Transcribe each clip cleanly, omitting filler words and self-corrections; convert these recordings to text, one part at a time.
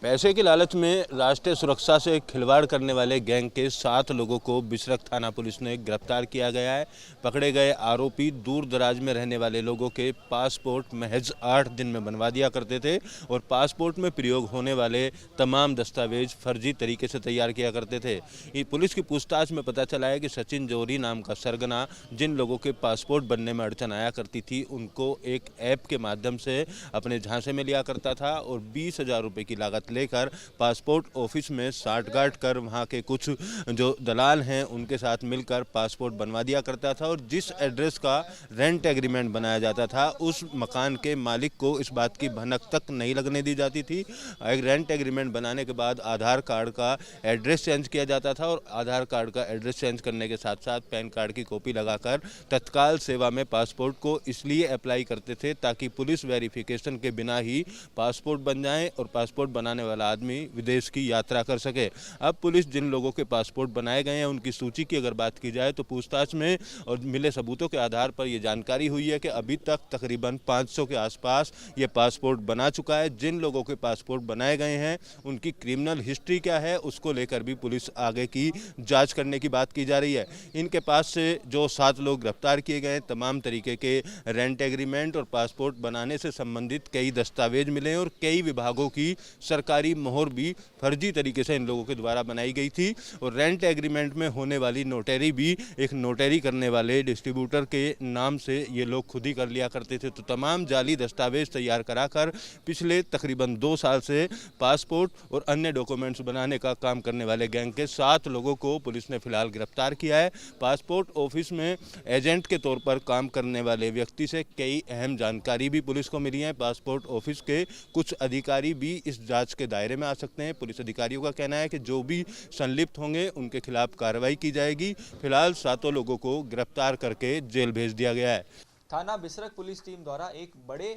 पैसे की लालच में राष्ट्रीय सुरक्षा से खिलवाड़ करने वाले गैंग के 7 लोगों को बिसरख थाना पुलिस ने गिरफ्तार किया गया है। पकड़े गए आरोपी दूर दराज में रहने वाले लोगों के पासपोर्ट महज 8 दिन में बनवा दिया करते थे और पासपोर्ट में प्रयोग होने वाले तमाम दस्तावेज फर्जी तरीके से तैयार किया करते थे। पुलिस की पूछताछ में पता चला है कि सचिन जौहरी नाम का सरगना जिन लोगों के पासपोर्ट बनने में अड़चन आया करती थी उनको एक ऐप के माध्यम से अपने झांसे में लिया करता था और 20,000 रुपये की लागत लेकर पासपोर्ट ऑफिस में साठगांठ कर वहां के कुछ जो दलाल हैं उनके साथ मिलकर पासपोर्ट बनवा दिया करता था और जिस एड्रेस का रेंट एग्रीमेंट बनाया जाता था उस मकान के मालिक को इस बात की भनक तक नहीं लगने दी जाती थी। एक रेंट एग्रीमेंट बनाने के बाद आधार कार्ड का एड्रेस चेंज किया जाता था और आधार कार्ड का एड्रेस चेंज करने के साथ साथ पैन कार्ड की कॉपी लगाकर तत्काल सेवा में पासपोर्ट को इसलिए अप्लाई करते थे ताकि पुलिस वेरिफिकेशन के बिना ही पासपोर्ट बन जाए और पासपोर्ट बनाने वाला आदमी विदेश की यात्रा कर सके। अब पुलिस जिन लोगों के पासपोर्ट बनाए गए हैं उनकी सूची की अगर बात की जाए तो पूछताछ में और मिले सबूतों के आधार पर यह जानकारी हुई है कि अभी तक तकरीबन 500 के आसपास ये पासपोर्ट बना चुका है। जिन लोगों के पासपोर्ट बनाए गए हैं उनकी क्रिमिनल हिस्ट्री क्या है उसको लेकर भी पुलिस आगे की जांच करने की बात की जा रही है। इनके पास से जो 7 लोग गिरफ्तार किए गए तमाम तरीके के रेंट एग्रीमेंट और पासपोर्ट बनाने से संबंधित कई दस्तावेज मिले और कई विभागों की सरकारी मोहर भी फर्जी तरीके से इन लोगों के द्वारा बनाई गई थी और रेंट एग्रीमेंट में होने वाली नोटरी भी एक नोटरी करने वाले डिस्ट्रीब्यूटर के नाम से ये लोग खुद ही कर लिया करते थे। तो तमाम जाली दस्तावेज तैयार कराकर पिछले तकरीबन 2 साल से पासपोर्ट और अन्य डॉक्यूमेंट्स बनाने का काम करने वाले गैंग के 7 लोगों को पुलिस ने फिलहाल गिरफ्तार किया है। पासपोर्ट ऑफिस में एजेंट के तौर पर काम करने वाले व्यक्ति से कई अहम जानकारी भी पुलिस को मिली है। पासपोर्ट ऑफिस के कुछ अधिकारी भी इस जांच के दायरे में आ सकते हैं। पुलिस अधिकारियों का कहना है कि जो भी संलिप्त होंगे उनके खिलाफ कार्रवाई की जाएगी। फिलहाल 7 लोगों को गिरफ्तार करके जेल भेज दिया गया है। थाना बिसरख पुलिस टीम द्वारा एक बड़े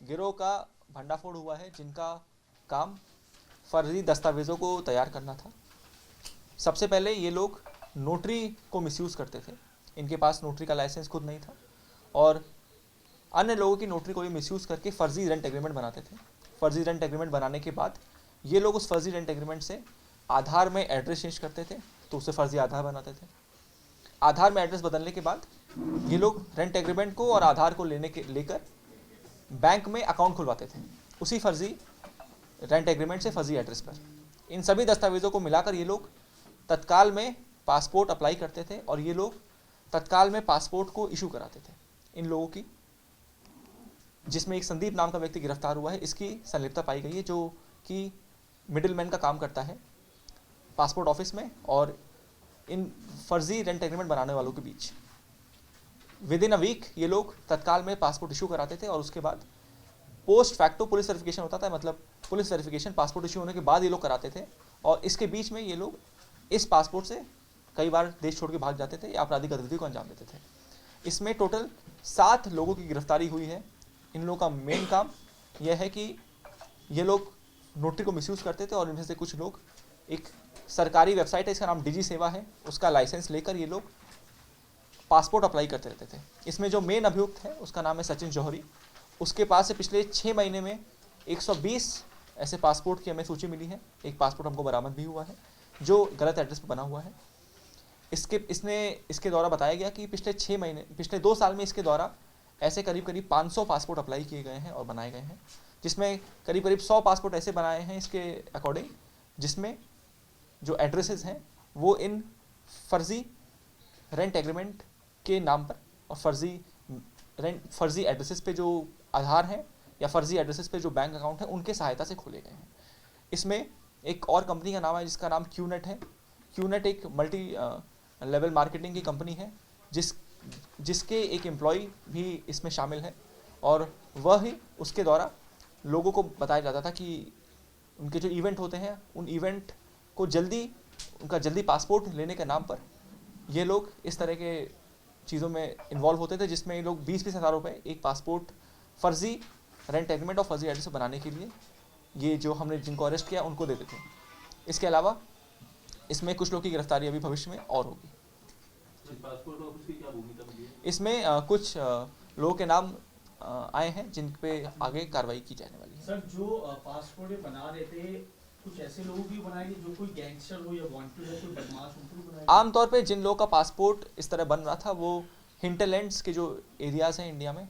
गिरोह का भंडाफोड़ हुआ है जिनका काम फर्जी दस्तावेजों को तैयार करना था। सबसे पहले ये लोग नोटरी को मिसयूज़ करते थे। इनके पास नोटरी का लाइसेंस खुद नहीं था और अन्य लोगों की नोटरी को ये मिसयूज़ करके फर्जी रेंट एग्रीमेंट बनाते थे। फर्जी रेंट एग्रीमेंट बनाने के बाद ये लोग उस फर्जी रेंट एग्रीमेंट से आधार में एड्रेस चेंज करते थे तो उससे फर्जी आधार बनाते थे। आधार में एड्रेस बदलने के बाद ये लोग रेंट एग्रीमेंट को और आधार को लेकर बैंक में अकाउंट खुलवाते थे उसी फर्जी रेंट एग्रीमेंट से फर्जी एड्रेस पर। इन सभी दस्तावेज़ों को मिलाकर ये लोग तत्काल में पासपोर्ट अप्लाई करते थे और ये लोग तत्काल में पासपोर्ट को इशू कराते थे। इन लोगों की, जिसमें एक संदीप नाम का व्यक्ति गिरफ्तार हुआ है, इसकी संलिप्तता पाई गई है जो कि मिडिलमैन का काम करता है पासपोर्ट ऑफिस में और इन फर्जी रेंट एग्रीमेंट बनाने वालों के बीच। विद इन अ वीक ये लोग तत्काल में पासपोर्ट इशू कराते थे और उसके बाद पोस्ट फैक्टो पुलिस वेरिफिकेशन होता था, मतलब पुलिस वेरिफिकेशन पासपोर्ट इशू होने के बाद ये लोग कराते थे और इसके बीच में ये लोग इस पासपोर्ट से कई बार देश छोड़ के भाग जाते थे या आपराधिक गतिविधि को अंजाम देते थे। इसमें टोटल 7 लोगों की गिरफ्तारी हुई है। इन लोगों का मेन काम यह है कि ये लोग नोटरी को मिसयूज़ करते थे और इनमें से कुछ लोग एक सरकारी वेबसाइट है, इसका नाम डिजी सेवा है, उसका लाइसेंस लेकर ये लोग पासपोर्ट अप्लाई करते रहते थे। इसमें जो मेन अभियुक्त है उसका नाम है सचिन जौहरी। उसके पास से पिछले 6 महीने में 120 ऐसे पासपोर्ट की हमें सूची मिली है। एक पासपोर्ट हमको बरामद भी हुआ है जो गलत एड्रेस पर बना हुआ है। इसके द्वारा बताया गया कि पिछले 2 साल में इसके द्वारा ऐसे करीब 500 पासपोर्ट अप्लाई किए गए हैं और बनाए गए हैं, जिसमें करीब 100 पासपोर्ट ऐसे बनाए हैं इसके अकॉर्डिंग जिसमें जो एड्रेसेस हैं वो इन फर्जी रेंट एग्रीमेंट के नाम पर और फर्जी एड्रेसेस पे जो आधार हैं या फर्जी एड्रेसेस पे जो बैंक अकाउंट है उनके सहायता से खोले गए हैं। इसमें एक और कंपनी का नाम है जिसका नाम क्यूनेट है। क्यूनेट एक मल्टी लेवल मार्केटिंग की कंपनी है जिसके एक एम्प्लॉय भी इसमें शामिल है और वह ही उसके द्वारा लोगों को बताया जाता था कि उनके जो इवेंट होते हैं उन इवेंट को जल्दी पासपोर्ट लेने के नाम पर ये लोग इस तरह के चीज़ों में इन्वॉल्व होते थे जिसमें ये लोग 20-20 हज़ार रुपये एक पासपोर्ट फर्जी रेंट एग्रीमेंट और फर्जी एड्रेस बनाने के लिए ये जो हमने जिनको अरेस्ट किया उनको देते थे। इसके अलावा इसमें कुछ लोग की गिरफ्तारी अभी भविष्य में और होगी। पासपोर्ट ऑफिस की क्या भूमिका होगी? इसमें कुछ लोगों के नाम आए हैं जिन पे आगे कार्रवाई की जाने वाली है। सर जो पासपोर्ट ये बना रहे थे, कुछ ऐसे लोग भी बनाएंगे जो कोई गैंगस्टर हो या वांटेड हो, कोई बदमाश उनको भी बनाएंगे? आमतौर पे जिन लोगों का पासपोर्ट इस तरह बन रहा था वो हिंटरलैंड्स के जो एरियाज़ हैं इंडिया में,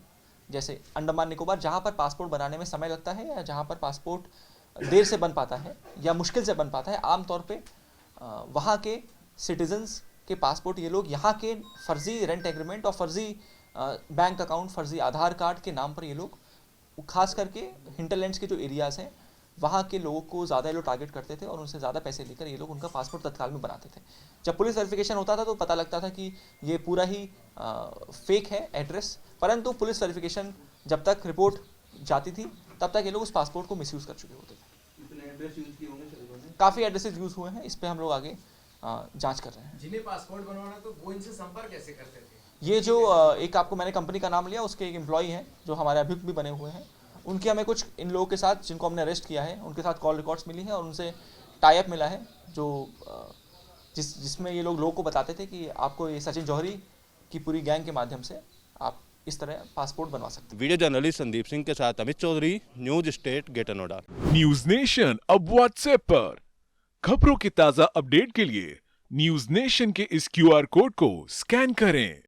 जैसे अंडमान निकोबार, जहाँ पर पासपोर्ट बनाने में समय लगता है या जहाँ पर पासपोर्ट देर से बन पाता है या मुश्किल से बन पाता है, आमतौर पे वहाँ के सिटीजन्स के पासपोर्ट ये लोग यहाँ के फर्जी रेंट एग्रीमेंट और फर्जी बैंक अकाउंट, फर्जी आधार कार्ड के नाम पर ये लोग, खास करके हिंटरलैंड्स के जो एरियाज़ हैं वहाँ के लोगों को ज़्यादा ये लोग टारगेट करते थे और उनसे ज़्यादा पैसे लेकर ये लोग उनका पासपोर्ट तत्काल में बनाते थे। जब पुलिस वेरिफिकेशन होता था तो पता लगता था कि ये पूरा ही फेक है एड्रेस, परंतु पुलिस वेरिफिकेशन जब तक रिपोर्ट जाती थी तब तक ये लोग उस पासपोर्ट को मिसयूज़ कर चुके होते थे। कितने एड्रेस यूज किए होंगे सर इन्होंने? काफ़ी एड्रेसेस यूज़ हुए हैं, इस पर हम लोग आगे जांच कर रहे हैं। जिन्हें पासपोर्ट बनवाना तो वो इनसे संपर्क कैसे करते थे? ये जो एक आपको मैंने कंपनी का नाम लिया, उसके एक एम्प्लॉई हैं जो हमारे अभियुक्त भी बने हुए हैं, उनके हमें कुछ इन लोगों के साथ जिनको हमने अरेस्ट किया है उनके साथ कॉल रिकॉर्ड्स मिली हैं और उनसे टाई अप मिला है जो जिसमें ये लोगों को बताते थे कि आपको ये सचिन जौहरी की पूरी गैंग के माध्यम से आप इस तरह पासपोर्ट बनवा सकते हैं। वीडियो जर्नलिस्ट संदीप सिंह के साथ Amit Chaudhary, News State, Greater Noida. News Nation अब व्हाट्सएप पर खबरों के ताजा अपडेट के लिए न्यूज नेशन के इस क्यूआर कोड को स्कैन करें।